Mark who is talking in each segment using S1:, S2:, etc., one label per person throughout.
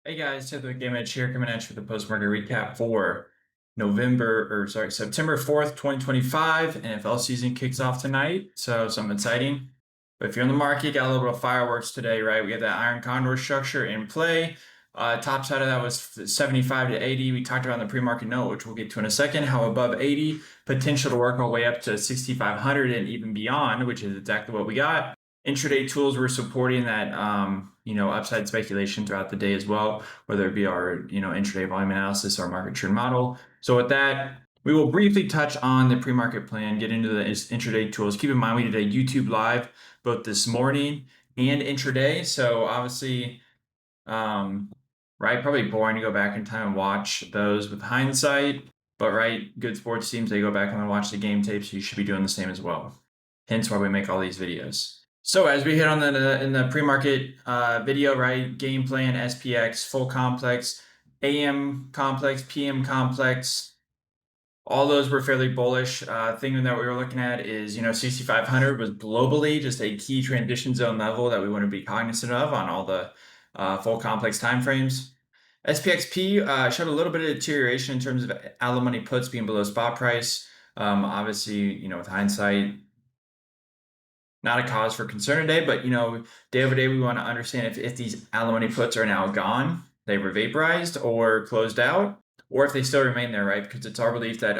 S1: Hey guys, Ted with GammaEdge here, coming at you with the post-market recap for September 4th, 2025. NFL season kicks off tonight, so something exciting. But if you're in the market, got a little bit of fireworks today, right? We got that iron condor structure in play. Top side of that was 75 to 80. We talked about in the pre-market note, which we'll get to in a second, how above 80, potential to work our way up to 6,500 and even beyond, which is exactly what we got. Intraday tools were supporting that, upside speculation throughout the day as well, whether it be our, intraday volume analysis or market trend model. So with that, we will briefly touch on the pre-market plan, get into the intraday tools. Keep in mind, we did a YouTube live both this morning and intraday. So obviously, right, probably boring to go back in time and watch those with hindsight, but right, good sports teams, they go back and watch the game tapes. So you should be doing the same as well. Hence why we make all these videos. So as we hit on in the pre-market video, right, game plan, SPX, full complex, AM complex, PM complex, all those were fairly bullish. Thing that we were looking at is, 6,500 was globally just a key transition zone level that we want to be cognizant of on all the full complex timeframes. SPXP showed a little bit of deterioration in terms of out-of-the money puts being below spot price. Obviously, with hindsight, not a cause for concern today, but day over day, we want to understand if these out-of-the-money puts are now gone, they were vaporized or closed out, or if they still remain there, right? Because it's our belief that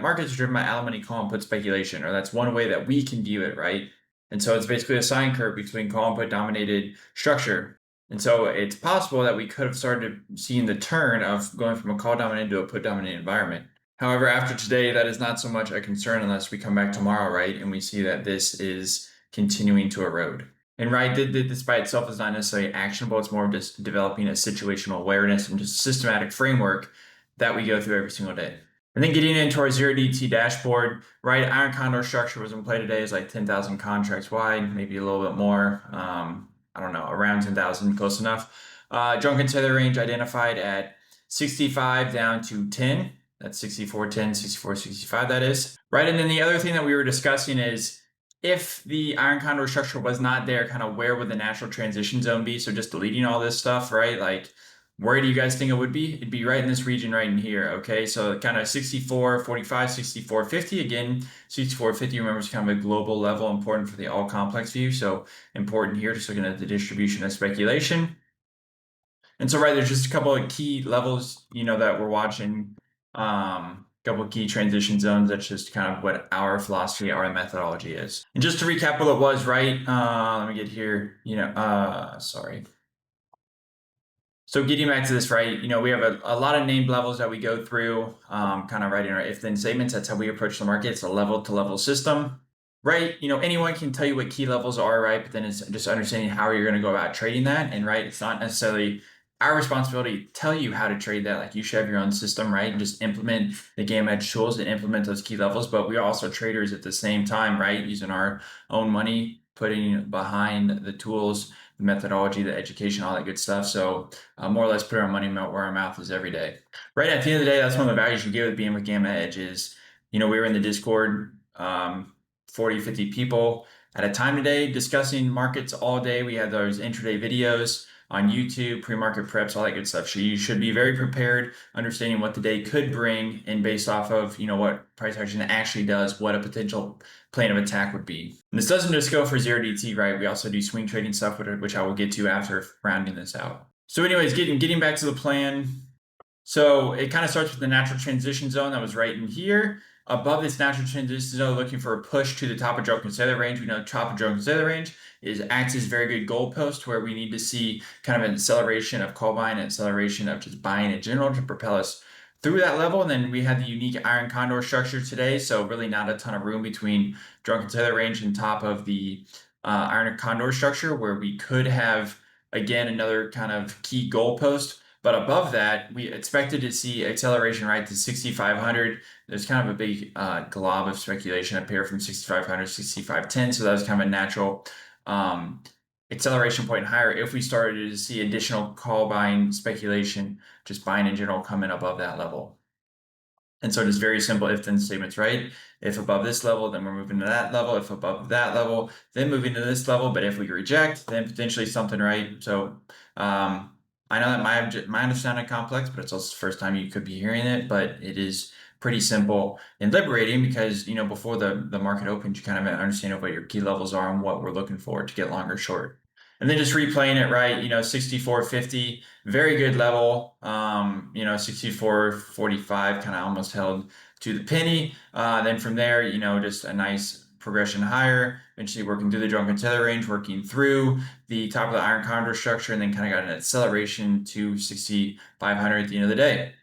S1: markets are driven by out-of-the-money call and put speculation, or that's one way that we can view it, right? And so it's basically a sine curve between call and put dominated structure. And so it's possible that we could have started seeing the turn of going from a call dominated to a put dominated environment. However, after today, that is not so much a concern unless we come back tomorrow, right? And we see that this is continuing to erode. And right, this by itself is not necessarily actionable. It's more of just developing a situational awareness and just systematic framework that we go through every single day. And then getting into our 0DT dashboard, right? Iron condor structure was in play today is like 10,000 contracts wide, maybe a little bit more. I don't know, around 10,000, close enough. Drunken tether range identified at 65 down to 10. That's 64.10, 64.65, that is. Right, and then the other thing that we were discussing is if the iron condor structure was not there, kind of where would the natural transition zone be? So just deleting all this stuff, right? Like, where do you guys think it would be? It'd be right in this region right in here, okay? So kind of 64.45, 64.50. Again, 64.50, remember, is kind of a global level, important for the all complex view. So important here, just looking at the distribution of speculation. And so, right, there's just a couple of key levels, that we're watching. Couple of key transition zones. That's just kind of what our philosophy, our methodology is. And just to recap what it was, right? Let me get here. Sorry. So getting back to this, right? We have a lot of named levels that we go through, kind of writing our if-then statements. That's how we approach the market. It's a level-to-level system, right? Anyone can tell you what key levels are, right? But then it's just understanding how you're going to go about trading that. And right, it's not necessarily our responsibility to tell you how to trade that. Like, you should have your own system, right? And just implement the GammaEdge tools and implement those key levels. But we are also traders at the same time, right? Using our own money, putting behind the tools, the methodology, the education, all that good stuff. So more or less put our money where our mouth is every day. Right, at the end of the day, that's one of the values you get with being with GammaEdge is, we were in the Discord, 40, 50 people at a time today discussing markets all day. We had those intraday videos on YouTube, pre-market preps, all that good stuff. So you should be very prepared, understanding what the day could bring, and based off of, what price action actually does, what a potential plan of attack would be. And this doesn't just go for 0DT, right? We also do swing trading stuff, which I will get to after rounding this out. So anyways, getting back to the plan. So it kind of starts with the natural transition zone that was right in here. Above this natural transition zone, looking for a push to the top of drunken tether range. We know top of drunken tether range acts as very good goalpost where we need to see kind of an acceleration of call buying, an acceleration of just buying in general to propel us through that level. And then we had the unique iron condor structure today. So really not a ton of room between drunken tether range and top of the iron condor structure, where we could have, again, another kind of key goalpost. But above that, we expected to see acceleration right to 6,500. There's kind of a big glob of speculation up here from 6,500 to 6,510. So that was kind of a natural acceleration point higher if we started to see additional call buying speculation, just buying in general, coming above that level. And so just very simple if-then statements, right? If above this level, then we're moving to that level. If above that level, then moving to this level. But if we reject, then potentially something, right? So I know that my understanding complex, but it's also the first time you could be hearing it. But it is pretty simple and liberating because before the market opens, you kind of understand what your key levels are and what we're looking for to get long or short. And then just replaying it right, 64.50, very good level. 64.45 kind of almost held to the penny. Then from there, just a nice progression higher, eventually working through the drunken tether range, working through the top of the iron condor structure, and then kind of got an acceleration to 6,500 at the end of the day.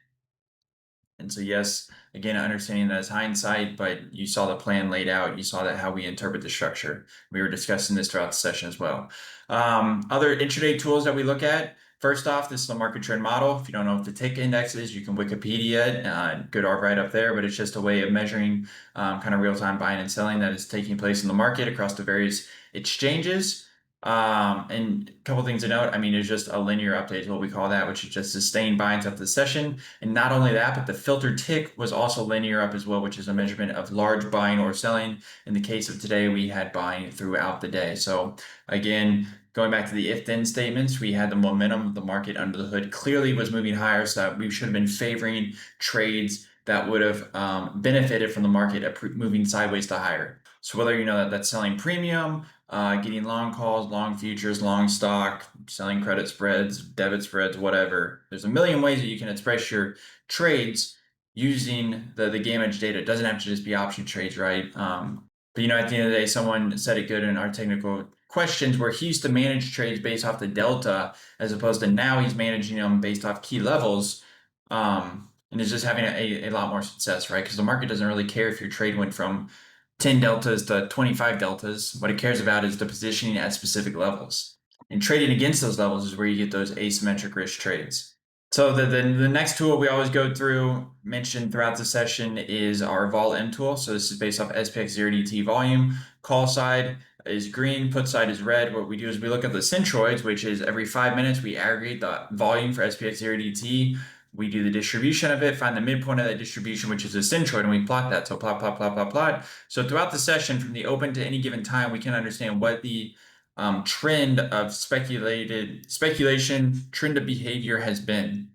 S1: And so, yes, again, understanding that as hindsight, but you saw the plan laid out. You saw that how we interpret the structure. We were discussing this throughout the session as well. Other intraday tools that we look at. First off, this is the market trend model. If you don't know what the tick index is, you can Wikipedia it. Good art right up there, but it's just a way of measuring kind of real-time buying and selling that is taking place in the market across the various exchanges. And a couple things to note, it's just a linear update is what we call that, which is just sustained buying throughout the session. And not only that, but the filter tick was also linear up as well, which is a measurement of large buying or selling. In the case of today, we had buying throughout the day. So again, going back to the if-then statements, we had the momentum of the market under the hood clearly was moving higher, so that we should have been favoring trades that would have benefited from the market moving sideways to higher. So whether that's selling premium, getting long calls, long futures, long stock, selling credit spreads, debit spreads, whatever. There's a million ways that you can express your trades using the GammaEdge data. It doesn't have to just be option trades, right? But at the end of the day, someone said it good in our technical questions where he used to manage trades based off the delta as opposed to now he's managing them based off key levels. And is just having a lot more success, right? Because the market doesn't really care if your trade went from 10 deltas to 25 deltas. What it cares about is the positioning at specific levels. And trading against those levels is where you get those asymmetric risk trades. So the next tool we always go through, mentioned throughout the session, is our Vol M tool. So this is based off SPX 0DT volume. Call side is green, put side is red. What we do is we look at the centroids, which is every 5 minutes we aggregate the volume for SPX 0DT. We do the distribution of it, find the midpoint of that distribution, which is a centroid, and we plot that. So plot, plot, plot, plot, plot. So throughout the session, from the open to any given time, we can understand what the trend of speculation, trend of behavior has been.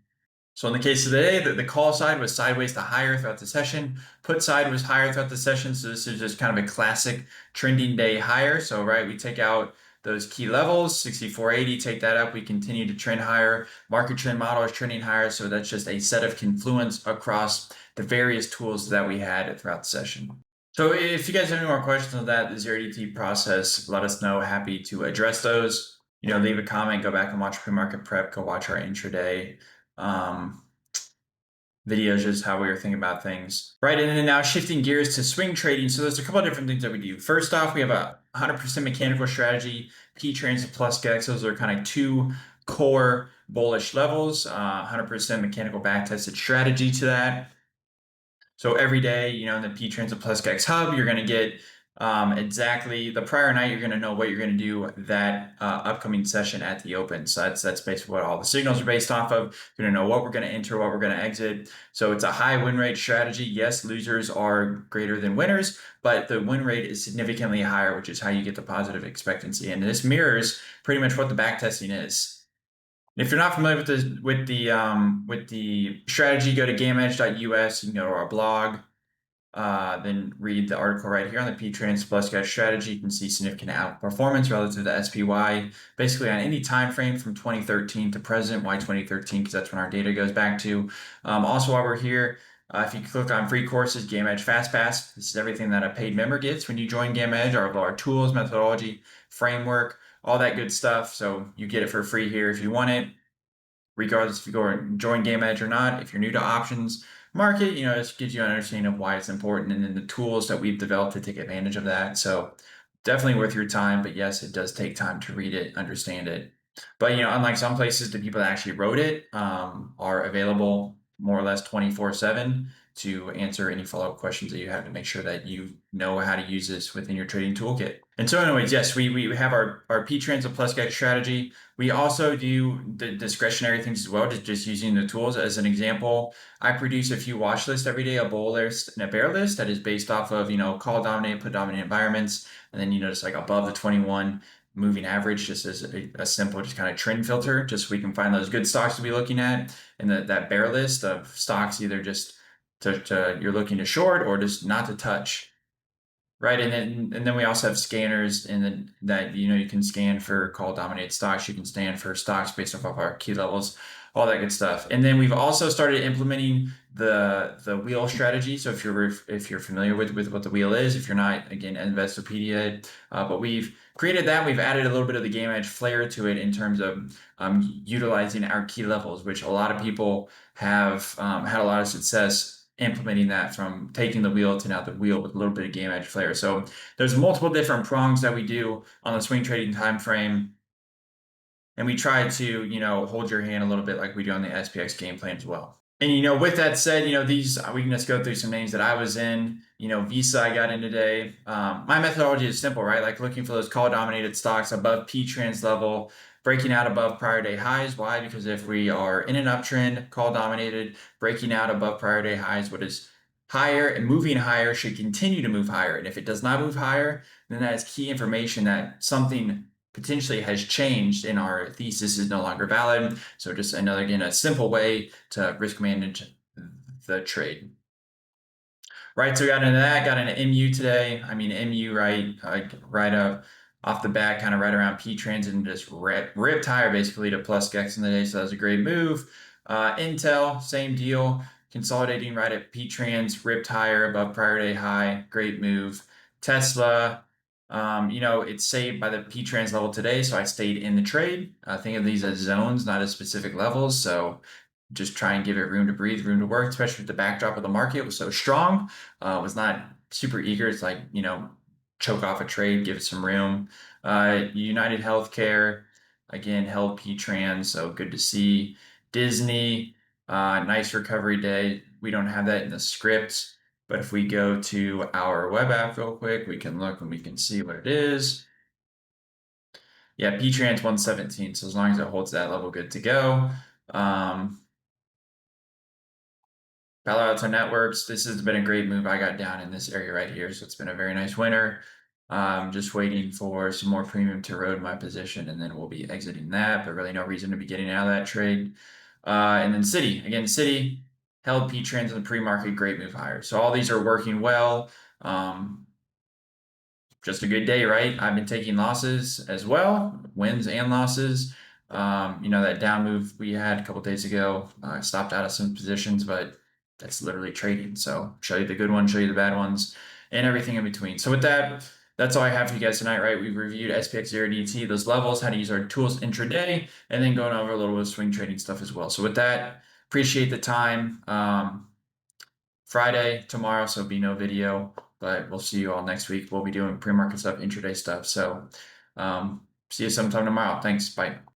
S1: So in the case of the day, the call side was sideways to higher throughout the session. Put side was higher throughout the session. So this is just kind of a classic trending day higher. So right, we take out those key levels, 64.80, take that up, we continue to trend higher. Market trend model is trending higher, so that's just a set of confluence across the various tools that we had throughout the session. So if you guys have any more questions on that, the 0DT process, let us know. Happy to address those. Leave a comment, go back and watch pre-market prep, go watch our intraday videos, just how we were thinking about things. Right, and then now shifting gears to swing trading. So there's a couple of different things that we do. First off, we have a 100% mechanical strategy, P-Transit plus GEX. Those are kind of two core bullish levels, 100% mechanical back-tested strategy to that. So every day, in the P-Transit plus GEX hub, you're going to get exactly the prior night. You're going to know what you're going to do that upcoming session at the open. So that's basically what all the signals are based off of. You're going to know what we're going to enter, what we're going to exit. So it's a high win rate strategy. Yes, losers are greater than winners, but the win rate is significantly higher, which is how you get the positive expectancy. And this mirrors pretty much what the back testing is. If you're not familiar with the strategy, go to GammaEdge.us. You can go to our blog, then read the article right here on the P-Transit plus GEX strategy. You can see significant outperformance relative to SPY, basically on any time frame from 2013 to present. Why 2013? Because that's when our data goes back to. Also, while we're here, if you click on free courses, GammaEdge FastPass, this is everything that a paid member gets when you join GammaEdge, our tools, methodology, framework, all that good stuff. So you get it for free here if you want it, regardless if you go and join GammaEdge or not. If you're new to options market, this gives you an understanding of why it's important and then the tools that we've developed to take advantage of that. So definitely worth your time, but yes, it does take time to read it, understand it. But unlike some places, the people that actually wrote it are available more or less 24/7 to answer any follow-up questions that you have to make sure that you know how to use this within your trading toolkit. And so anyways, yes, we have our P-Transit plus GEX strategy. We also do the discretionary things as well, just using the tools. As an example, I produce a few watch lists every day, a bull list and a bear list that is based off of, call dominant, put dominant environments. And then, just like above the 21 moving average just as a simple, just kind of trend filter, just so we can find those good stocks to be looking at, and that bear list of stocks either just you're looking to short or just not to touch. Right, and then we also have scanners, and then that you can scan for call dominated stocks. You can scan for stocks based off of our key levels, all that good stuff. And then we've also started implementing the wheel strategy. So if you're familiar with what the wheel is, if you're not, again, Investopedia, but we've created that. We've added a little bit of the GammaEdge flair to it in terms of utilizing our key levels, which a lot of people have had a lot of success implementing that, from taking the wheel to now the wheel with a little bit of GammaEdge flair. So there's multiple different prongs that we do on the swing trading time frame, and we try to hold your hand a little bit like we do on the SPX game plan as well. And with that said, these we can just go through some names that I was in. Visa I got in today. My methodology is simple, right? Like looking for those call dominated stocks above P-trans level, breaking out above prior day highs. Why? Because if we are in an uptrend, call dominated, breaking out above prior day highs, what is higher and moving higher should continue to move higher. And if it does not move higher, then that is key information that something potentially has changed and our thesis is no longer valid. So just again, a simple way to risk manage the trade. Right, so we got into that, got into MU today. I mean, MU, right up off the bat, kind of right around P-trans, and just ripped higher basically to plus Gex in the day. So that was a great move. Intel, same deal, consolidating right at P-trans, ripped higher above prior day high. Great move. Tesla, it's saved by the P-trans level today, so I stayed in the trade. Think of these as zones, not as specific levels. So just try and give it room to breathe, room to work, especially with the backdrop of the market was so strong. Was not super eager. It's like, choke off a trade, give it some room. United Healthcare, again, held P-trans, so good to see. Disney, nice recovery day. We don't have that in the script, but if we go to our web app real quick, we can look and we can see what it is. Yeah, P-trans 117, so as long as it holds that level, good to go. Palo Alto Networks, this has been a great move. I got down in this area right here, so it's been a very nice winner. Just waiting for some more premium to erode my position, and then we'll be exiting that, but really no reason to be getting out of that trade. And then Citi, again, Citi held P-trans in the pre-market, great move higher. So all these are working well. Just a good day, right? I've been taking losses as well, wins and losses. That down move we had a couple days ago, I stopped out of some positions, but that's literally trading. So show you the good ones, show you the bad ones, and everything in between. So with that, that's all I have for you guys tonight, right? We reviewed SPX 0DT, those levels, how to use our tools intraday, and then going over a little bit of swing trading stuff as well. So with that, appreciate the time. Friday, tomorrow, so be no video, but we'll see you all next week. We'll be doing pre-market stuff, intraday stuff. So see you sometime tomorrow. Thanks. Bye.